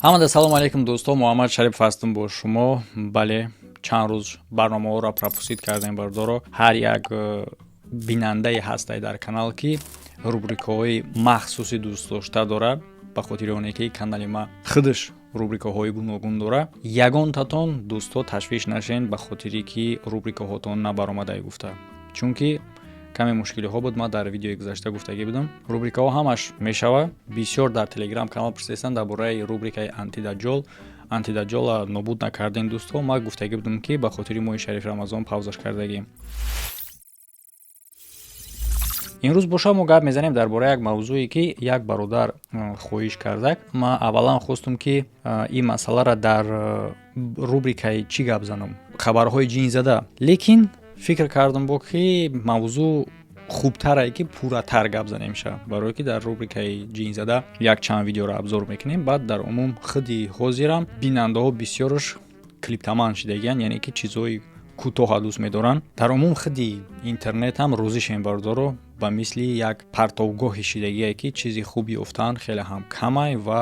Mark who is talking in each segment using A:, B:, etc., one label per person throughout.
A: ҳамада салом алейкум дӯстон, Муҳаммад Шариф ҳастам бо шумо. Бале, чанд рӯз барномаҳоро пропустит кардем бардоро. Ҳар як бинандаи ҳастай дар канал ки рубрикаҳои махсуси дӯстдошта дорад, ба хотири оне ки канали ма худаш рубрикаҳои гуногун дорад. Ягон татон дӯсто ташвиш нашен ба хотири ки рубрикаҳотон набаромадай гуфта. Чунки каме мушкилиҳо буд, ман дар видеои гузашта гуфтагӣ будам. Рубрикаҳо ҳамаш мешава. Бисёр дар Telegram канал пурсидан дар бораи рубрикаи антидаҷола нобуд накардем дӯсто. Ман гуфтагӣ будам ки ба хотири моҳи Шариф Рамазон павзаш кардагим. имрӯз боша мо гап мезанем дар бораи як мавзӯе ки як бародар хоҳиш кардак. Ман аввалан хостум ки ин масъаларо дар рубрикаи чӣ гап занам, хабарҳои ҷинзада. Лекин фикр кардам бо ки мавзӯъ хубтарае ки пурратар гап занем ша, барое ки дар рубрикаи ҷинзада як чанд видеоро абзор мекунем. Баъд дар умум худи ҳозирам бинандаҳо бисёраш клиптаман шидагиян, яъне ки чизҳои кӯтоҳа дӯст медоранд. Дар умум худи интернетам рӯзишем бардоро ба мисли як партовгоҳи шидагие ки чизи хуби ёфтан хеле ҳам камай ва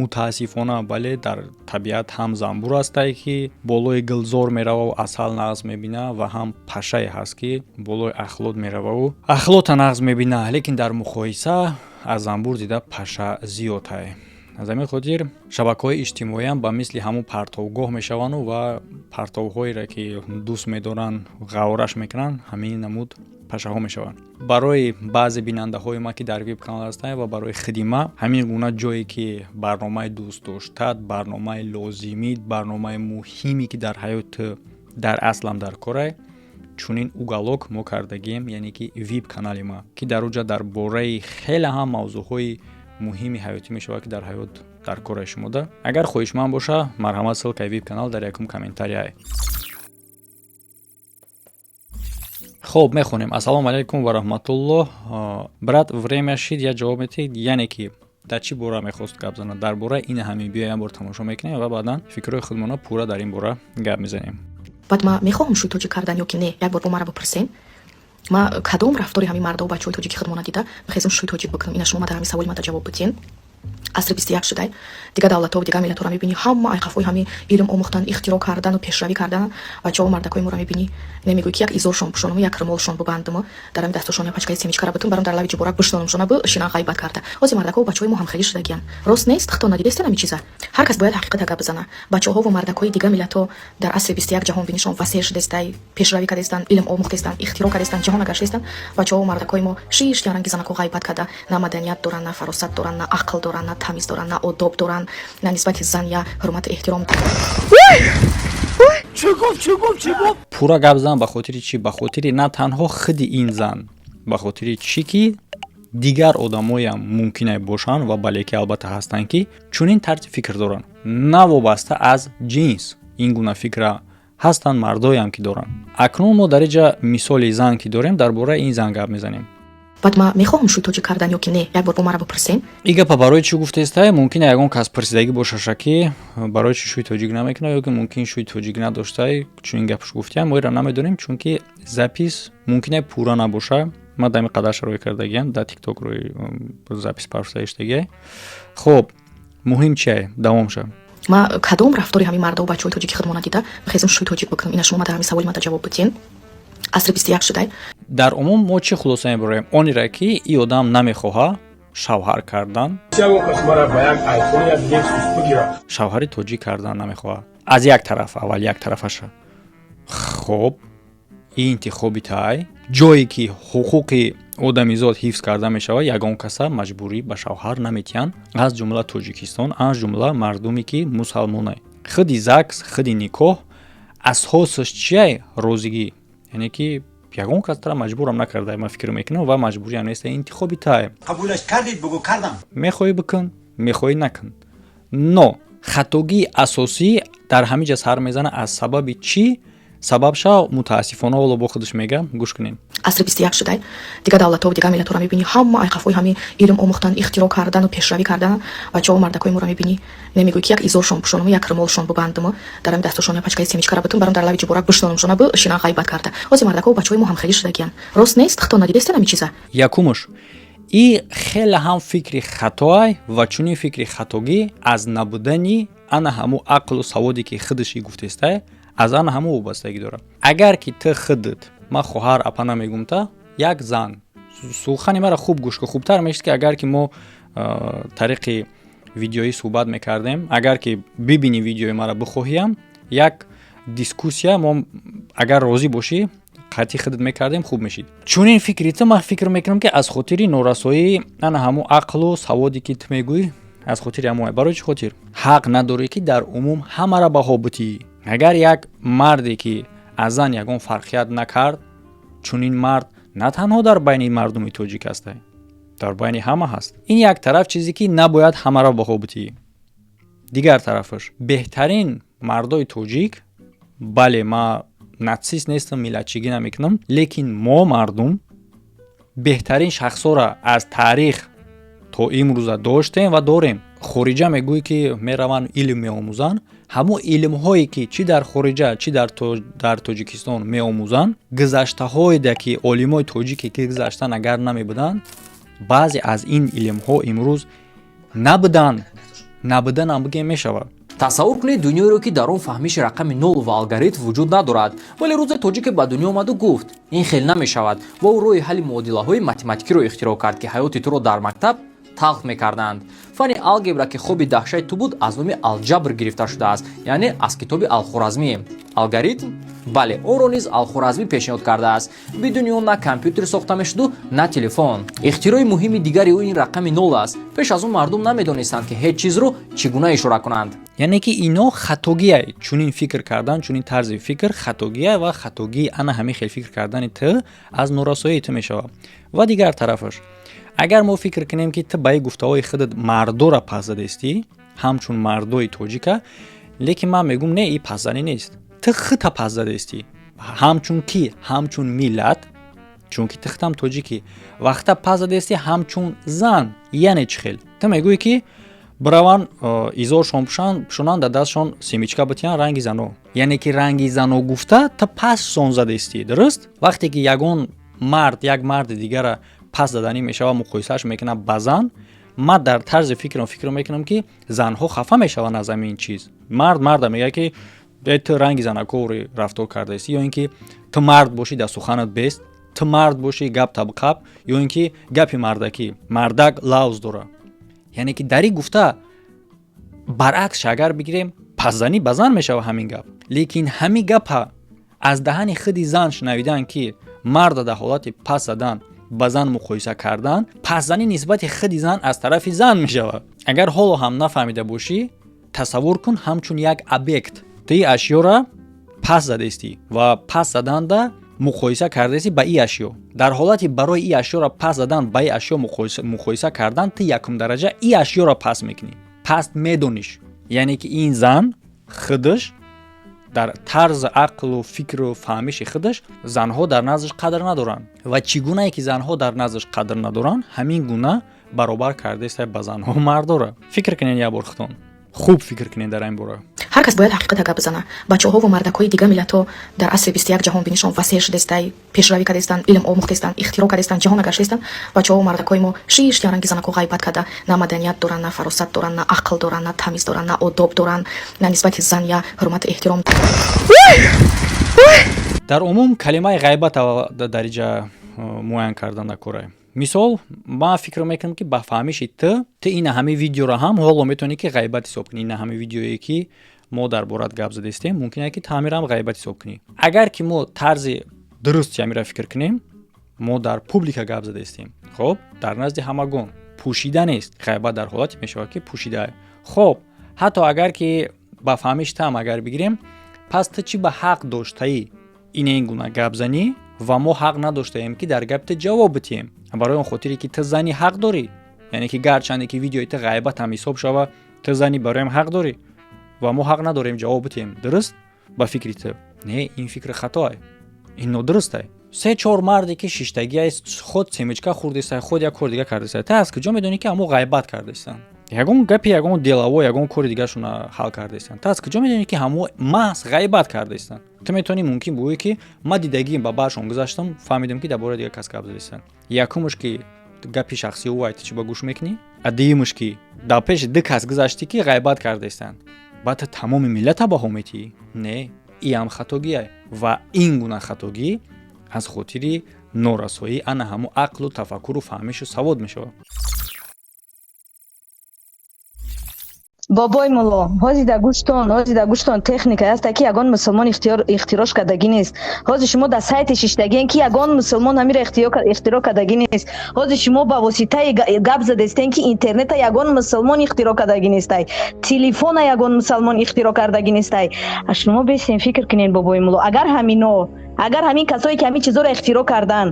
A: мутаассифона бале дар табиат ҳам занбур астае ки болои гулзор мераву асал нағз мебина ва ҳам пашае ҳаст ки болои ахлот мераву ахлота нағз мебина. Лекин дар муқоиса аз занбур дида паша зиёдтае. аз ҳамин хотир шабакаҳои иҷтимоиам ба мисли ҳамун партовгоҳ мешавану ва партовҳоеро ки дӯст медоранд ғавораш мекунанд, ҳамин намуд пашаҳо мешаванд. Барои баъзе бинандаҳои ма ки дар веб канал ҳастанд ва барои худи ма ҳамин гуна ҷое ки барномаи дӯстдоштат, барномаи лозимит, барномаи муҳиме ки дар ҳаёт дар аслам дар корае, чунин уголок мо кардагием, яъне ки веб канали ма ки дар оҷа дар бораи хеле ҳам мавзӯъҳои муҳими ҳаётӣ мешавад ки дар ҳаёт дар кораи шумода. Агар хоҳишманд боша, марҳамат ссилкаи веб канал дар якум комментарияй. хоб, мехонем. Ассалому алейкум ва раҳматуллоҳ. Брат, время шид, я ҷавоб медиҳед, яъне ки дар чӣ бора мехост гап занад? Дар бораи ин ҳамин биё як бор тамошо мекунем ва баъдан фикрҳои худмона пурра дар ин бора гап мезанем.
B: баъд ман мехоҳам шӯйтоҷӣ кардан ё ки не, як бор бо мара бипурсен. ман кадом рафтори ҳамин мардоу бачаҳои тоҷики худмона дида мехезам шӯйтоҷӣ бикунам. Ина шумо дар ҳамин саволи ман ҷавоб бидин. асри 21 шудай, дига давлатҳо дига миллатҳоро мебинӣ, ҳама айқафҳои ҳамин илм омӯхтан, ихтироъ кардану пешравӣ кардан, бачаҳо мардакои моро мебинӣ, немегӯй ки як изоршон пӯшонам, як румолшон бубандам, дар ҳамин дасташон пачкаи семичкара битум, барам дар лави ҷуборак биштонам шона бу шина ғайбат карда. ҳозир мардакҳо ва бачаҳои мо ҳам хеле шудагиян. Рост нест, хто надидестен ҳамин чиза. ҳар кас бояд ҳақиқата гап бизана. бачаҳо ва мардакои дига миллатҳо дар асри 21 ҷаҳонбинишон васеъ шудестай, пешравӣ кардестан, илм омӯхтестан, ихтироъ кардестан, ҷаҳон агаштестан. бачаҳо ва мардакои мо шиш яранги занаку ғайбат карда, на маданият доранд, на фаросат доранд, на ақл доранд, на тамиз доранд, на одоб доранд, на нисбати зан я ҳурмату эҳтиром.
A: Чӣ гуфт? Пурра гап зан ба хотири чӣ? Ба хотири на танҳо худи ин зан, ба хотири чӣ ки дигар одамоям мумкина бошанд ва бале ки албатта ҳастанд ки чунин тарзи фикр доранд. Навобаста аз ҷинс ин гуна фикра ҳастанд мардоям ки доранд. Акнун мо дар инҷа мисоли зан ки дорем, дар бораи ин зан гап мезанем.
B: баъд ман мехоҳам шӯйтоҷӣ кардан ё ки не, як бор бо мара бипурсен.
A: И гапа барои чӣ гуфтеста? Мумкин ягон кас пурсидагӣ бошаша ки барои чӣ шӯйтоҷӣ намекунад ё ки мумкин шӯйтоҷӣ надоштай чунин гапш гуфтиям, мо инро намедонем, чунки запис мумкин пурра набоша. ман дами қадарша рой кардагиам, дар тикток рой запис парсаиштагия. хоб, муҳим чие? Давом ша.
B: ман кадом рафтори ҳамин мардоу бачаҳои тоҷики худмона дида мехезам шӯйтоҷӣ бикунам. ина шумо дар ҳамин саволи ман ҷавоб бидин. асри 21 шудай.
A: дар умум мо чӣ хулоса мебарем? Онира ки ин одам намехоҳа шавҳар кардан, шавҳари тоҷик кардан намехоҳа. Аз як тараф, аввал як тарафаша. хоб, ин интихоби тай, ҷое ки ҳуқуқи одамизод ҳифз карда мешавад, ягон каса маҷбурӣ ба шавҳар наметиҳанд, аз ҷумла Тоҷикистон, аз ҷумла мардуме ки мусалмонае. худи ЗАГС, худи никоҳ асосаш чие? Розигӣ. яъне ки ягон кас тара маҷбурам накарда, ман фикр мекунам ва маҷбуриам нест, интихоби тай.
C: қабулаш кардид, бугу кардам.
A: мехоҳӣ бикун, мехоҳӣ накун. но хатогии асосӣ дар ҳамин ҷа сар мезана аз сабаби чӣ? сабабша мутаассифона ҳоло бо худаш мегам, гӯш кунем.
B: асри 21 шудай, дига давлатҳо дига миллатҳоро мебинӣ, ҳама айқафҳои ҳамин илм омӯхтан, ихтироъ кардану пешравӣ кардан, бачаҳо мардакои моро мебинӣ, немегӯй ки як изоршон пӯшонам, як румолшон бубандам, дар ҳамин дасташон пачкаи семичкара битум, барам дар лави ҷуборак биштонам шона бу шина ғайбат карда. ҳозир мардакҳо ва бачаҳои мо ҳам хеле шудагиян. рост нест, хто надидестен ҳамин чиза.
A: якумуш ин хеле ҳам фикри хатоай ва чунин фикри хатогӣ аз набудани ана ҳамун ақлу саводе ки худаши гуфтестай аз ана ҳамун вобастагӣ дорад. Агар ки ту худат ма хоҳар апана мегумта як зан сухани мара хуб гӯш ки хубтар мешуд ки агар ки мо тариқи видеои суҳбат мекардем, агар ки бибини видеои мара бихоҳиям як дискуссия мо агар розӣ бошӣ қатъи худат мекардем хуб мешид. Чунин фикри ту ман фикр мекунам ки аз хотири норасоии ана ҳамун ақлу саводе ки ту мегӯӣ аз хотири ҳамон. Барои чӣ хотир? Ҳақ надорӣ ки дар умум ҳамара баҳо бутӣ. Агар як марде ки аз зан ягон фарқият накард, чунин мард на танҳо дар байни мардуми тоҷик аст, дар байни ҳама ҳаст. Ин як тараф чизе ки набояд ҳамара баҳо бутӣ. Дигар тарафаш беҳтарин мардои тоҷик, бале ма нацист нестам, миллатчигӣ намекунам, лекин мо мардум беҳтарин шахсора аз тарих то имрӯза доштем ва дорем. Хориҷа мегӯяд ки мераванд илм меомӯзанд. ҳамон илмҳое ки чи дар хориҷа чи дар Тоҷикистон меомӯзанд, гузаштаҳоеда ки олимои тоҷике ки гузаштан агар намебуданд, баъзе аз ин илмҳо имрӯз набуданам бигем мешавад.
D: тасаввур кунед дунёеро ки дар он фаҳмиши рақами 0 ва алгоритм вуҷуд надорад, вале рӯзе тоҷике ба дунё омаду гуфт ин хел намешавад ва ӯ роҳи ҳалли муодилаҳои математикиро ихтироъ кард ки ҳаёти туро дар мактаб талх мекарданд. фани алгебра ки хоби даҳшаи ту буд аз номи алҷабр гирифта шудааст, яъне аз китоби алхоразмӣ. Алгоритм? Бале, онро низ алхоразмӣ пешниҳод кардааст. Бидуни он на компютер сохта мешуду, на телефон. ихтирои муҳими дигари ӯ ин рақами 0 аст. Пеш аз он мардум намедонистанд ки ҳеҷ чизро чӣ гуна ишора кунанд.
A: Яъне ки ино хатогиай, чунин фикр кардан, чунин тарзи фикр хатогиай ва хатогии ана ҳамин хел фикр кардани ту аз норасоии ту мешавад. Ва дигар тарафаш агар мо фикр кунем ки ту ба ин гуфтаҳои худат мардора пас задестӣ, ҳамчун мардои тоҷика, лекин ман мегӯм не, ин пасзанӣ нест. Ту хута пас задестӣ. ҳамчун ки ҳамчун миллат, чунки ту худам тоҷикӣ, вақта пас задестӣ ҳамчун зан, яъне чӣ хел? Ту мегӯӣ ки бираванд изоршон пушонанд, дар дастшон семичка бутиҳанд ранги зано. Яъне ки ранги зано гуфта ту пасшон задестӣ, дуруст? Вақте ки ягон мард як марди дигара пас заданӣ мешавад, муқоисааш мекунад ба зан, ма дар тарзи фикрам фикр мекунам ки занҳо хафа мешаванд аз ҳамин чиз. Марда мегӯяд ки ту ранги занакори рафтор кардаистӣ, ё ин ки ту мард бошӣ дар суханат бест, ту мард бошӣ гап табқаб, ё ин ки гапи мардакӣ, мардак лавз дорад. яъне ки дар ин гуфта баръакс агар бигирем пасзанӣ ба зан мешавад ҳамин гап. Лекин ҳамин гапа аз даҳани худи зан шунавидан ки марда дар ҳолати пас задан ба зан муқоиса кардан, пасзанӣ нисбати худи зан аз тарафи зан мешавад. Агар ҳоло ҳам нафаҳмида бошӣ, тасаввур кун ҳамчун як объект ту ин ашёра пас задестӣ ва пас заданда муқоиса кардаистӣ ба ин ашё. Дар ҳолати барои ин ашёра пас задан ба ин ашё муқоиса кардан, ту якум дараҷа ин ашёра пас мекунӣ. Пас медониш. Яъне ки ин зан худаш дар тарзи ақлу фикру фаҳмиши худаш занҳо дар наздаш қадр надоранд. Ва чӣ гунае ки занҳо дар наздаш қадр надоранд, ҳамин гуна баробар кардаистае ба занҳо мардора. Фикр кунед як бор худтон. хуб фикр кунед дар ин бора.
B: ҳар кас бояд ҳақиқата гап бизана. бачаҳову мардакҳои дига миллатҳо дар асри 21 ҷаҳонбинишон васеъ шудестай, пешравӣ кардестанд, илм омӯхтестанд, ихтироъ кардестанд, ҷаҳона гаштестанд. бачаҳову мардакҳои мо шиштя ранги занако ғайбат карда, на маданият доранд, на фаросат доранд, на ақл доранд, на тамиз доранд, на одоб доранд, на нисбати зан я ҳурмату эҳтиром.
A: дар умум калимаи ғайбат дариҷа муайян кардан накорад. Мисол, ман фикр мекунам ки ба фаҳмиши ту ина ҳамин видеоро ҳам ҳоло метавонӣ ки ғайбат ҳисоб кунӣ. Ина ҳамин видеое ки мо дар борат гап задестем, мумкин аст ки таъмирам ғайбат ҳисоб кунӣ. Агар ки мо тарзи дуруст ямира фикр кунем, мо дар публика гап задестем. Хоб, дар назди ҳамагон пӯшида нест. ғайбат дар ҳолати мешавад ки пӯшида. Хоб, ҳатто агар ки ба фаҳмиши там агар бигирем, пас ту чӣ ба ҳақ доштаӣ ин гуна гап занӣ ва мо ҳақ надоштаем ки дар гапи ту ҷавоб битиҳем. Барои он хотире ки ту зани ҳақ дорӣ. Яъне ки гарчанде ки видеои ту ғайбат ҳам ҳисоб шава, ту зани бароям ҳақ дорӣ ва мо ҳақ надорем ҷавоб битиҳем. Дуруст? Ба фикри ту. Не, ин фикр хатоае. ин нодурусте. 3-4 марде ки шиштагиа худ семичка хурдеста, худ як кор дига кардеста. Ту аз куҷо медонӣ ки ҳамо ғайбат кардестанд? Ягон гапи, ягон делаво, ягон кори дигашона ҳал кардестанд. Ту аз куҷо медонӣ ки ҳамо маҳз ғайбат кардестанд? ту метавонӣ мумкин бигӯӣ ки ма дидагиим ба баъшон гузаштам, фаҳмидам ки дар бораи дигар кас гап задестанд. Якумаш ки гапи шахси ӯ айти чӣ ба гӯш мекунӣ адиимуш ки дар пеши ду кас гузашти ки ғайбат кардастанд баъд тамоми миллата баҳо метӣ не и ҳам хатогие ва ин гуна хатогӣ аз хотири норасоӣ ана ҳамун ақлу тафаккуру фаҳмишу савод мешавад.
E: бобои мулло ҳозир дар гӯштон техника аст ки ягон мусулмон ихтирош кардагӣ нест. ҳозир шумо дар сайти шиштагиен ки ягон мусулмон ҳамира ихтиро кардагӣ нест. ҳозир шумо ба воситаи гап задестен ки интернета ягон мусулмон ихтиро кардагӣ нестай, телефона ягон мусулмон ихтиро кардагӣ нестай. шумо бесен фикр кунед бобои мулло, агар ҳамин касое ки ҳамин чизоро ихтиро кардан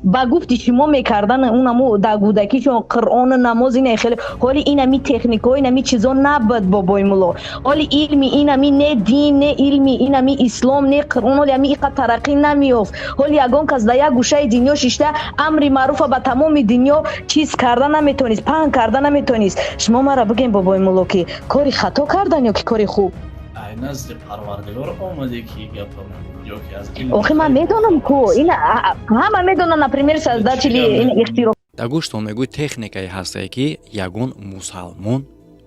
E: ба гуфти шумо мекардан унаму дар кӯдакишон қуръону намоз ина хеле ҳоли инами техникаҳо инами чизо набуд бобои мулло. ҳоли илми инами не дин не илми инами ислом не қуръон ҳоли ҳами иқа тараққӣ намеёфт. ҳоли ягон кас дар як гӯшаи дунё шишта амри маъруфа ба тамоми дунё чиз карда наметавонист, паҳн карда наметавонист. шумо мара бигем бобои мулло ки кори хато кардан ё ки кори хуб?
F: ай назди парвардигор омаде ки гапам ёки аз
E: охи ман медонам ку ина ҳама медонам например создатели ин ихтиро.
A: дар гӯштон мегӯй техникае ҳастае ки ягон мусалмон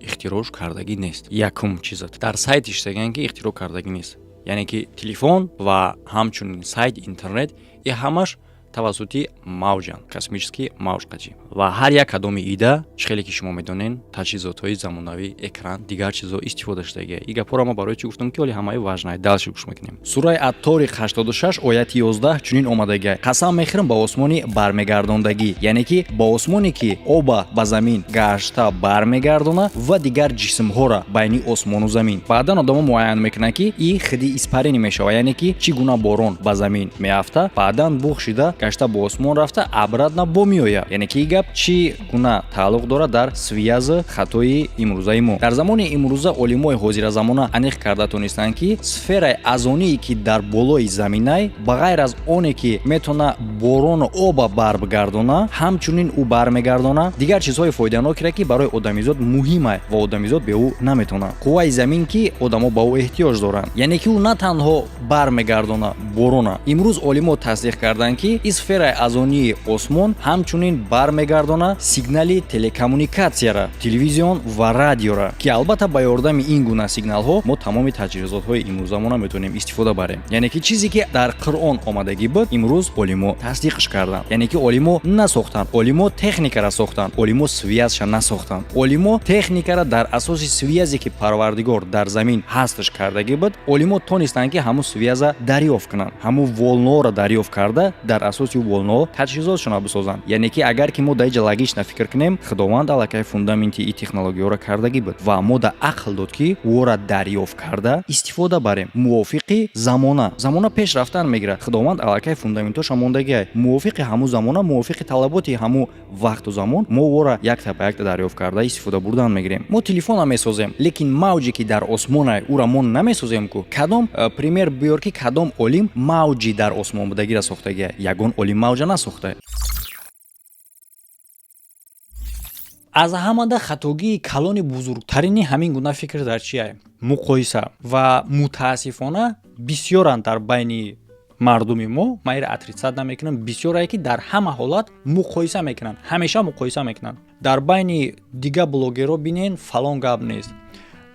A: ихтирош кардагӣ нест. Якум чизат дар сайти иштаган ки ихтиро кардагӣ нест. Яъне ки телефон ва ҳамчунин сайт интернет и ҳамаш тавассути мавҷан, космический мавҷқаҷӣ. Ва ҳар як кадоми ида хеле ки шумо медонен таҷҳизотҳои замонавӣ, экран, дигар чизо истифода шудагиа. И гапҳоро ма барои чӣ гуфтам ки ҳоли ҳамаи важнаи далши гӯш мекунем. Сураи Ат-Торик 86 ояти 11 чунин омадагиа: қасам мехӯрам ба осмони бармегардондагӣ, яъне ки ба осмоне ки оба ба замин гашта бармегардона ва дигар ҷисмҳоро байни осмону замин. Баъдан одамо муайян мекунанд ки и хиди испарини мешавад, яъне ки чӣ гуна борон ба замин меафта, баъдан буғ шуда гашта ба осмон рафта абрадна бо меояд. Яъне ки гап чӣ гуна тааллуқ дорад дар связи хатои имрӯзаи мо. Дар замони имрӯза олимои ҳозиразамона аниқ карда тонистанд ки сфераи азоние ки дар болои заминай ба ғайр аз оне ки метавона борону оба барбигардона, ҳамчунин ӯ бармегардона дигар чизҳои фоиданокеро ки барои одамизод муҳима ва одамизод бе ӯ наметавонад. қувваи замин ки одамо ба ӯ эҳтиёҷ доранд, яъне ки ӯ на танҳо бармегардона борона. имрӯз олимо тасдиқ карданд ки сфераи азонии осмон ҳамчунин бармегардона сигнали телекоммуникатсияра, телевизион ва радиора, ки албатта ба ёрдами ин гуна сигналҳо мо тамоми таҷҳизотҳои имрӯзамона метавонем истифода барем. Яъне ки чизе ки дар Қуръон омадагӣ буд, имрӯз олимо тасдиқш карданд. Яъне ки олимо насохтанд, олимо техникаро сохтанд, олимо связша насохтанд. Олимо техникаро дар асоси связе ки Парвардигор дар замин ҳасташ кардагӣ буд, олимо тонистанд ки ҳамун связа дарёфт кунанд, ҳамун волноро дарёфт карда дар асоси волно таҷҳизотшона бисозанд. Яъне ки агар ки мо дар иҷа лагишна фикр кунем, худованд аллакай фундаменти и технологияро кардагӣ буд ва мо да ақл дод ки ӯро дарёфт карда истифода барем мувофиқи замона пеш рафтан мегирад. худованд аллакай фундаментоша мондагиай мувофиқи ҳамун замона, мувофиқи талаботи ҳамун вақту замон мо ӯро якта ба якта дарёфт карда истифода бурдан мегирем. мо телефонро месозем, лекин мавҷе ки дар осмонай ӯро мо намесозем ку. Кадом пример биёр ки кадом олим мавҷи дар осмон будагиро сохтагиай? Ягон олим мавҷа насохта. аз ҳамада хатогии калони бузургтарини ҳамин гуна фикр дар чие? Муқоиса ва мутаассифона бисёранд дар байни мардуми мо, майра атрисат намекунам, бисёрае ки дар ҳама ҳолат муқоиса мекунанд, ҳамеша муқоиса мекунанд. дар байни дига блогеро бинен фалон гап нест,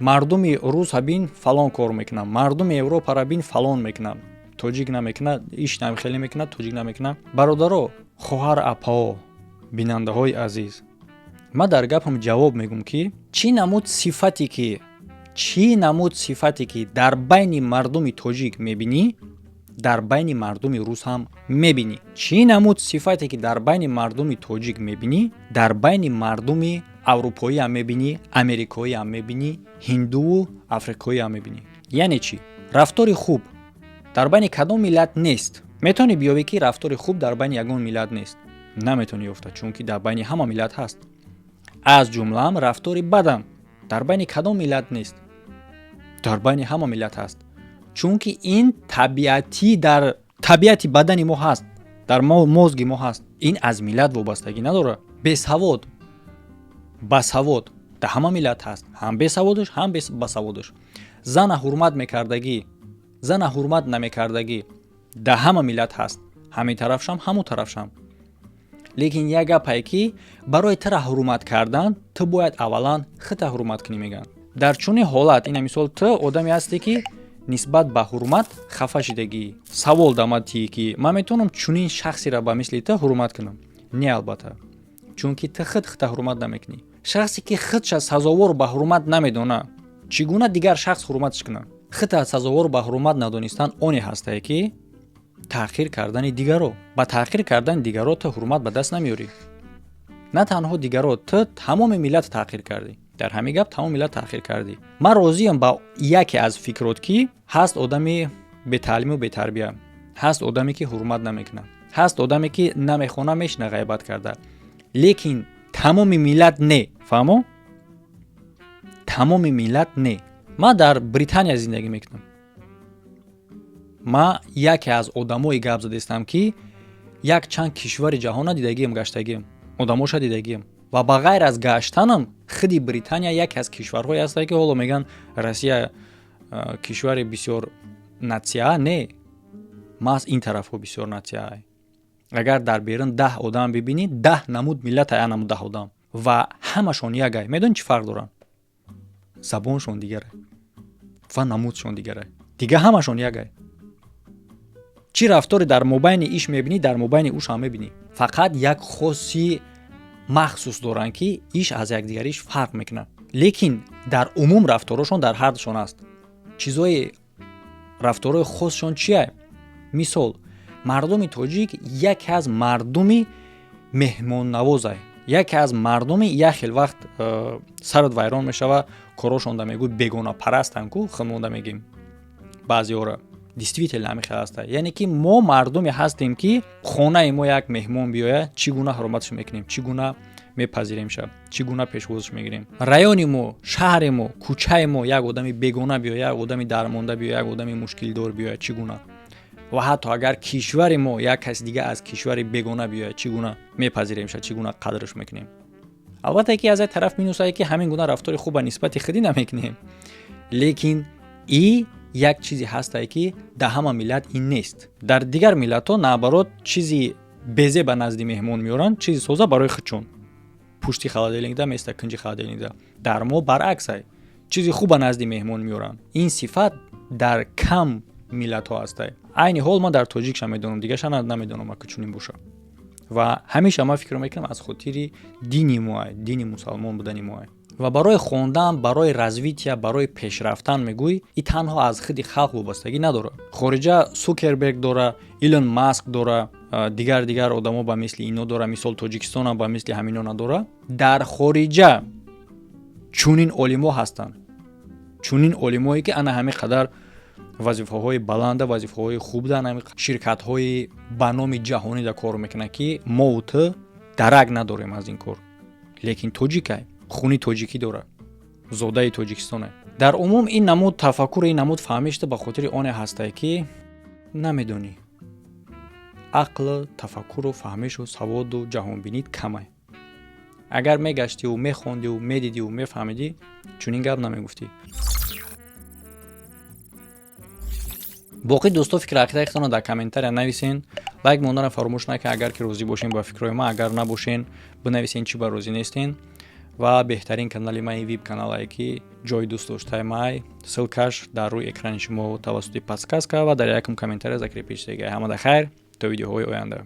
A: мардуми рус бин фалон кор мекунанд, мардуми европара бин фалон мекунанд, тоҷик намекунад, иш намхеле мекунад, тоҷик намекунад. бародаро, хоҳар апао, бинандаҳои азиз, ман дар гапам ҷавоб мегӯм ки чӣ намуд сифате ки дар байни мардуми тоҷик мебинӣ, дар байни мардуми рус ҳам мебинӣ. Чӣ намуд сифате ки дар байни мардуми тоҷик мебинӣ, дар байни мардуми аврупоӣ ҳам мебинӣ, америкоӣ ҳам мебинӣ, ҳиндуву африқоӣ ҳам мебинӣ. яъне чӣ? рафтори хуб дар байни кадом миллат нест. метавонӣ биёвӣ ки рафтори хуб дар байни ягон миллат нест? наметавонӣ ёфта, чунки дар байни ҳама миллат ҳаст. аз ҷумлаам рафтори бадам дар байни кадом миллат нест? дар байни ҳама миллат ҳаст, чунки ин дар табиати бадани мо ҳаст, дар мозги мо ҳаст. ин аз миллат вобастагӣ надорад. бесавод, басавод дар ҳама миллат ҳаст, ҳам бесаводаш, ҳам басаводаш. зана ҳурмат мекардагӣ, зана ҳурмат намекардагӣ дар ҳама миллат ҳаст, ҳамин тарафшам, ҳамун тарафшам. лекин як гапае ки барои тара ҳурмат кардан ту бояд аввалан худта ҳурмат кунӣ мегӯянд. дар чунин ҳолат ина мисол ту одаме ҳасте ки нисбат ба ҳурмат хафа шидагӣ. Савол дамад тии ки ман метавонам чунин шахсеро ба мисли ту ҳурмат кунам? Не албатта. Чунки ту худ худта ҳурмат намекунӣ. Шахсе ки худша сазовор ба ҳурмат намедона, чӣ гуна дигар шахс ҳурматш кунад? Худта сазовор ба ҳурмат надонистан оне ҳастае ки таъхир кардани дигаро. Ба таъхир кардани дигаро ту ҳурмат ба даст намеёрӣ. На танҳо дигаро, ту тамоми миллат таъхир кардӣ. дар ҳамин гап тамоми миллат таъхир кардӣ. Ман розиам ба яке аз фикрот ки ҳаст одами бетаълиму бетарбия, ҳаст одаме ки ҳурмат намекунад, ҳаст одаме ки намехона мешина ғайбат карда. Лекин тамоми миллат не. фаҳмо? Тамоми миллат не. Ман дар Британия зиндагӣ мекунам. Ман яке аз одамои гап задистам ки як чанд кишвари ҷаҳона дидагиам, гаштагиам, одамоша дидагиам. Ва ба ғайр аз гаштанам худи Британия яке аз кишварҳое ҳаст ки ҳоло меган Россия кишвари бисёр натсия не. Мас ин тарафҳо бисёр натсия. Агар дар берун 10 одам бибинӣ, 10 намуд миллат ая намуд 10 одам ва ҳамашон ягай. Медонӣ чӣ фарқ доранд? Забоншон дигаре ва намудшон дигаре. Дига ҳамашон ягай. Чӣ рафторе дар мобайни иш мебинӣ, дар мобайни уш ҳам мебинӣ. Фақат як хоси махсус доранд ки иш аз якдигариш фарқ мекунад. Лекин дар умум рафторошон дар ҳардушон аст. Чизои рафторои хосшон чие? Мисол, мардуми тоҷик яке аз мардуми меҳмоннавозай. Яке аз мардуми як хел вақт сарат вайрон мешава, корошонда мегӯ бегона парастан ку худмонда мегим. Баъзеора действительно ҳамин хел аст. Яъне ки мо мардуме ҳастем ки хонаи мо як меҳмон биёя, чӣ гуна ҳурматш мекунем, чӣ гуна мепазиремша, чӣ гуна пешвозш мегирем. Раёни мо, шаҳри мо, кӯчаи мо як одами бегона биёя, як одами дармонда биёя, як одами мушкилдор биёя, чӣ гуна? Ва ҳатто агар кишвари мо як каси дига аз кишвари бегона биёя, чӣ гуна мепазиремша, чӣ гуна қадрш мекунем. Албатта ки аз як тараф минусае ки ҳамин гуна рафтори хуб ба нисбати худӣ намекунем. Лекин и як чизе ҳастае ки дар ҳама миллат ин нест. Дар дигар миллатҳо наоборот чизи безе ба назди меҳмон меоранд, чизи соза барои худшон. Пушти холодильникда места, кунҷи холодильникда. Дар мо баръаксай. Чизи хуб ба назди меҳмон меоранд. Ин сифат дар кам миллатҳо ҳастае. Айни ҳол ман дар тоҷикша медонам, дигаша намедонам ака чунин боша. Ва ҳамеша ман фикр мекунам аз хотири дини моа, дини мусалмон будани моа. Ва барои хондан, барои развития, барои пешрафтан мегӯй, и танҳо аз худи халқ вобастагӣ надора. Хориҷа Сукерберг дора, Илон Маск дора, дигар одамо ба мисли ино дора, мисол Тоҷикистон ҳам ба мисли ҳамино надора. Дар хориҷа чунин олимо ҳастанд. Чунин олимое ки ана ҳамин қадар вазифаҳои баланда, вазифаҳои хуб дар ширкатҳои ба номи ҷаҳонӣ да кор мекунанд ки мо у ту дарак надорем аз ин кор. Лекин тоҷикай, хуни тоҷикӣ дора, зодаи Тоҷикистоне. Дар умум ин намуд тафаккур, ин намуд фаҳмишта ба хотири оне ҳастае ки намедонӣ. Ақлу, тафаккуру, фаҳмишу, саводу, ҷаҳонбинит камай. Агар мегаштиву, мехондиву, медидиву, мефаҳмидӣ, чунин гап намегуфтӣ. боқи дӯсто фикр ақидаатона дар комментария нависен. Лайк монданро фаромӯш накунед. Агар ки розӣ бошен ба фикрҳои ман, агар набошен бинависен чӣ ба розӣ нестен. Ва беҳтарин канали ман ин веб каналае ки ҷои дӯст доштаи май, ссилкаш дар рӯи экрани шумо тавассути подсказка ва дар якум комментария закрепиш. Ҳамада хайр то видеоҳои оянда.